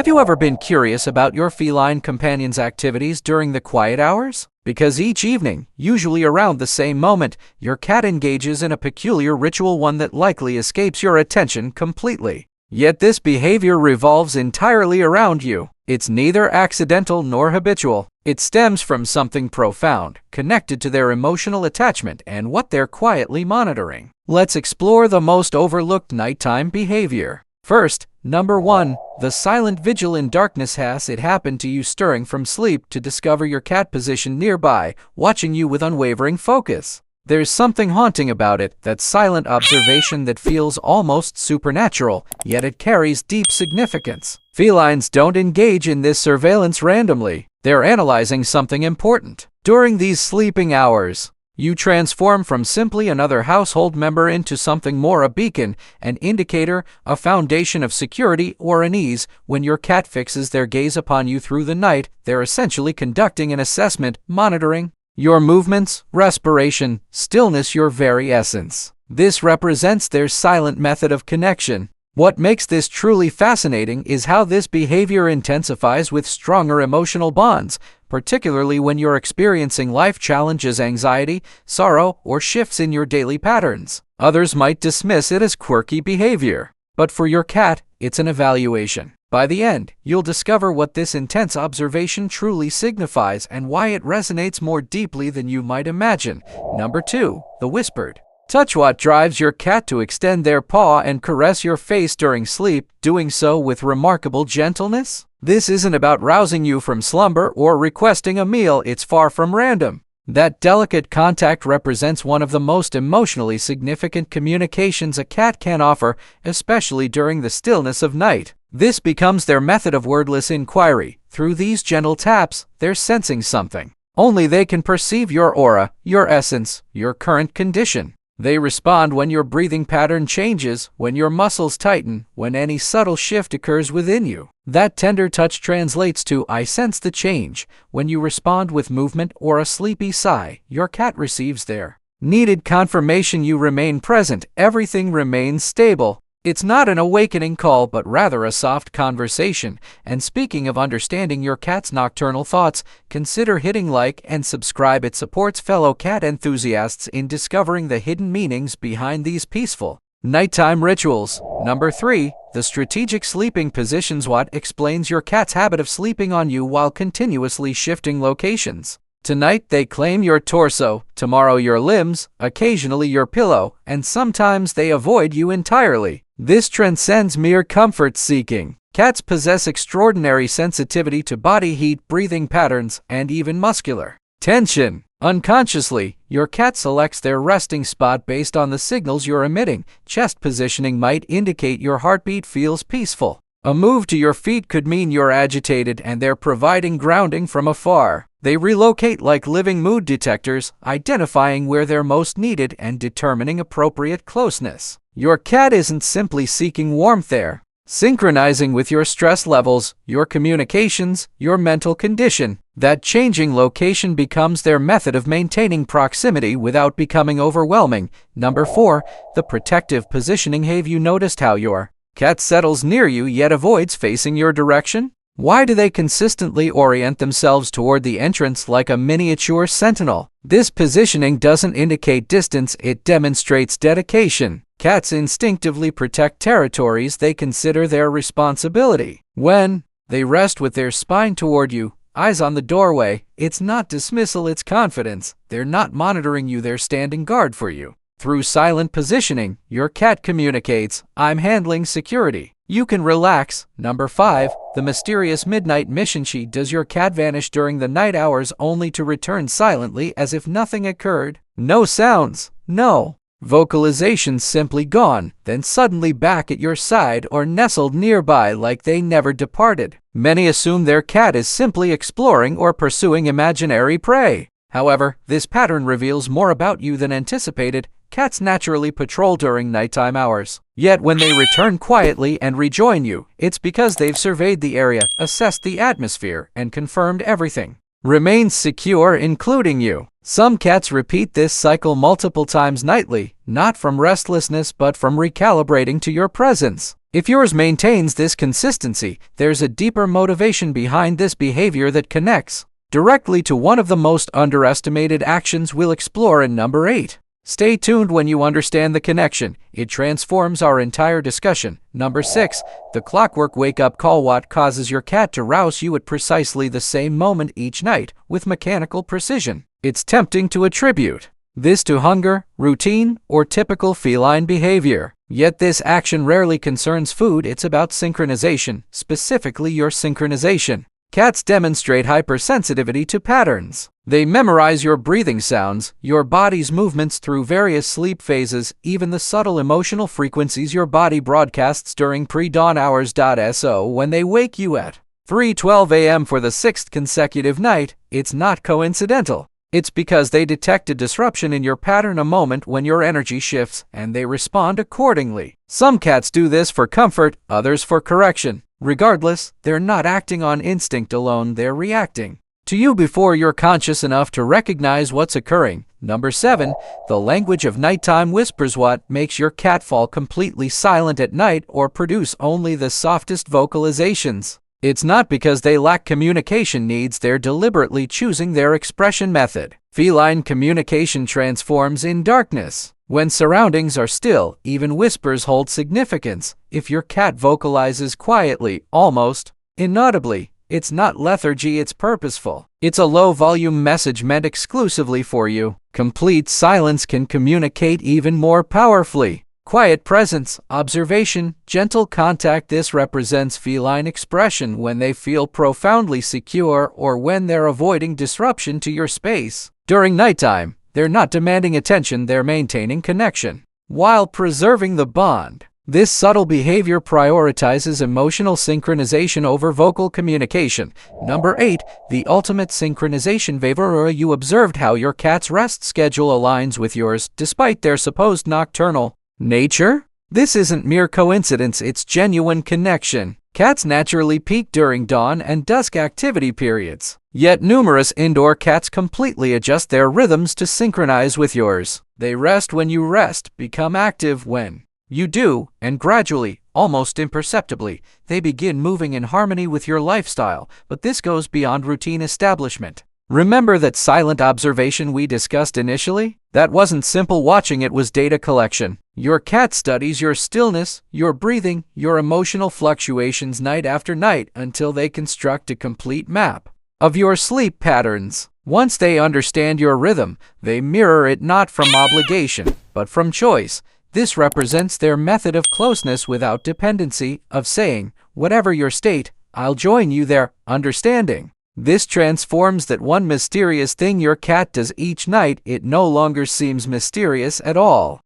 Have you ever been curious about your feline companion's activities during the quiet hours? Because each evening, usually around the same moment, your cat engages in a peculiar ritual, one that likely escapes your attention completely. Yet this behavior revolves entirely around you. It's neither accidental nor habitual. It stems from something profound, connected to their emotional attachment and what they're quietly monitoring. Let's explore the most overlooked nighttime behavior. First, number 1, the silent vigil in darkness. Has it happened to you stirring from sleep to discover your cat positioned nearby, watching you with unwavering focus? There's something haunting about it, that silent observation that feels almost supernatural, yet it carries deep significance. Felines don't engage in this surveillance randomly. They're analyzing something important. During these sleeping hours, you transform from simply another household member into something more: a beacon, an indicator, a foundation of security or unease. When your cat fixes their gaze upon you through the night, they're essentially conducting an assessment, monitoring your movements, respiration, stillness, your very essence. This represents their silent method of connection. What makes this truly fascinating is how this behavior intensifies with stronger emotional bonds, particularly when you're experiencing life challenges, anxiety, sorrow, or shifts in your daily patterns. Others might dismiss it as quirky behavior, but for your cat, it's an evaluation. By the end, you'll discover what this intense observation truly signifies and why it resonates more deeply than you might imagine. Number 2, the whispered touch. What drives your cat to extend their paw and caress your face during sleep, doing so with remarkable gentleness? This isn't about rousing you from slumber or requesting a meal. It's far from random. That delicate contact represents one of the most emotionally significant communications a cat can offer, especially during the stillness of night. This becomes their method of wordless inquiry. Through these gentle taps, they're sensing something only they can perceive: your aura, your essence, your current condition. They respond when your breathing pattern changes, when your muscles tighten, when any subtle shift occurs within you. That tender touch translates to "I sense the change." When you respond with movement or a sleepy sigh, your cat receives their needed confirmation. You remain present. Everything remains stable. It's not an awakening call, but rather a soft conversation. And speaking of understanding your cat's nocturnal thoughts, consider hitting like and subscribe. It supports fellow cat enthusiasts in discovering the hidden meanings behind these peaceful nighttime rituals. Number 3, the strategic sleeping positions. What explains your cat's habit of sleeping on you while continuously shifting locations? Tonight they claim your torso, tomorrow your limbs, occasionally your pillow, and sometimes they avoid you entirely. This transcends mere comfort seeking. Cats possess extraordinary sensitivity to body heat, breathing patterns, and even muscular tension. Unconsciously, your cat selects their resting spot based on the signals you're emitting. Chest positioning might indicate your heartbeat feels peaceful. A move to your feet could mean you're agitated, and they're providing grounding from afar. They relocate like living mood detectors, identifying where they're most needed and determining appropriate closeness. Your cat isn't simply seeking warmth, they're synchronizing with your stress levels, your communications, your mental condition. That changing location becomes their method of maintaining proximity without becoming overwhelming. Number 4, the protective positioning. Have you noticed how your cat settles near you yet avoids facing your direction? Why do they consistently orient themselves toward the entrance like a miniature sentinel? This positioning doesn't indicate distance, it demonstrates dedication. Cats instinctively protect territories they consider their responsibility. When they rest with their spine toward you, eyes on the doorway, it's not dismissal, it's confidence. They're not monitoring you, they're standing guard for you. Through silent positioning, your cat communicates, "I'm handling security. You can relax." Number 5, the mysterious midnight mission. Does your cat vanish during the night hours only to return silently as if nothing occurred? No sounds, no vocalizations, simply gone, then suddenly back at your side or nestled nearby like they never departed. Many assume their cat is simply exploring or pursuing imaginary prey. However, this pattern reveals more about you than anticipated. Cats naturally patrol during nighttime hours. Yet when they return quietly and rejoin you, it's because they've surveyed the area, assessed the atmosphere, and confirmed everything remains secure, including you. Some cats repeat this cycle multiple times nightly, not from restlessness but from recalibrating to your presence. If yours maintains this consistency, there's a deeper motivation behind this behavior that connects directly to one of the most underestimated actions we'll explore in number 8. Stay tuned when you understand the connection. It transforms our entire discussion. Number 6. The clockwork wake-up call. What causes your cat to rouse you at precisely the same moment each night with mechanical precision? It's tempting to attribute this to hunger, routine, or typical feline behavior. Yet this action rarely concerns food. It's about synchronization, specifically your synchronization. Cats demonstrate hypersensitivity to patterns. They memorize your breathing sounds, your body's movements through various sleep phases, even the subtle emotional frequencies your body broadcasts during pre-dawn hours. So when they wake you at 3:12 a.m. for the 6th consecutive night, it's not coincidental. It's because they detect a disruption in your pattern, a moment when your energy shifts, and they respond accordingly. Some cats do this for comfort, others for correction. Regardless, they're not acting on instinct alone, they're reacting to you before you're conscious enough to recognize what's occurring. Number 7. The language of nighttime whispers. What makes your cat fall completely silent at night or produce only the softest vocalizations? It's not because they lack communication needs, they're deliberately choosing their expression method. Feline communication transforms in darkness. When surroundings are still, even whispers hold significance. If your cat vocalizes quietly, almost inaudibly, it's not lethargy, it's purposeful. It's a low-volume message meant exclusively for you. Complete silence can communicate even more powerfully. Quiet presence, observation, gentle contact. This represents feline expression when they feel profoundly secure or when they're avoiding disruption to your space. During nighttime, they're not demanding attention, they're maintaining connection while preserving the bond. This subtle behavior prioritizes emotional synchronization over vocal communication. Number 8. The ultimate synchronization behavior. You observed how your cat's rest schedule aligns with yours, despite their supposed nocturnal nature? This isn't mere coincidence, it's genuine connection. Cats naturally peak during dawn and dusk activity periods. Yet numerous indoor cats completely adjust their rhythms to synchronize with yours. They rest when you rest, become active when you do, and gradually, almost imperceptibly, they begin moving in harmony with your lifestyle. But this goes beyond routine establishment. Remember that silent observation we discussed initially? That wasn't simple watching, it was data collection. Your cat studies your stillness, your breathing, your emotional fluctuations night after night until they construct a complete map of your sleep patterns. Once they understand your rhythm, they mirror it not from obligation, but from choice. This represents their method of closeness without dependency, of saying, whatever your state, I'll join you there, understanding. This transforms that one mysterious thing your cat does each night. It no longer seems mysterious at all.